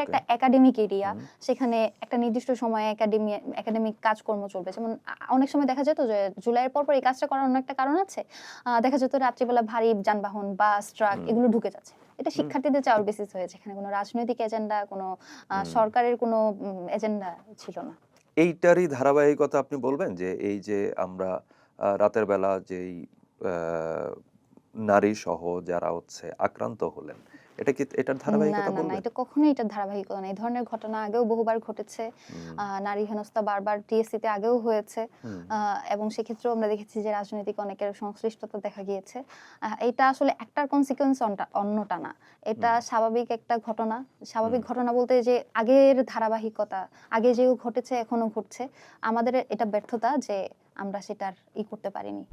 একটা academic area, সেখানে একটা নির্দিষ্ট সময়ে একাডেমিক কাজকর্ম চলবে। যেমন অনেক সময় দেখা যেত যে জুলাইয়ের পর এই কাজটা করার অন্য একটা কারণ আছে। দেখা যেত রাত্রিবেলা ভারী যানবাহন, বাস, ট্রাক এগুলো ঢুকে যাচ্ছে। এটা শিক্ষার্থীদের চাওয়ার বেসিস হয়েছে, এখানে কোনো রাজনৈতিক এজেন্ডা, কোনো সরকারের কোনো এজেন্ডা ছিল না। এইটারই ধারাবাহিকতা আপনি বলবেন যে এই যে আমরা রাতের বেলা যেই নারী সহ যারা হচ্ছে আক্রান্ত হলেন, এটা কি এটার না, ধারাবাহিকতা না, না, বলবেন? এটা কখনোই এটার ধারাবাহিকতা না। এই ধরনের ঘটনা আগেও বহুবার ঘটেছে। নারী হেনস্থা বারবার টিএসসি তে আগেও হয়েছে। হুম, এবং সেক্ষেত্রেও আমরা দেখেছি যে রাজনৈতিক অনেকের সংশ্লিষ্টতা দেখা গিয়েছে। এটা আসলে একটার কনসিকুয়েন্স অন্যটা না। এটা হুম, স্বাভাবিক একটা ঘটনা। হুম। স্বাভাবিক ঘটনা বলতে যে আগের ধারাবাহিকতা, আগে যেও ঘটেছে এখনো ঘটছে। আমাদের এটা ব্যর্থতা যে আমরা সেটার করতে পারিনি।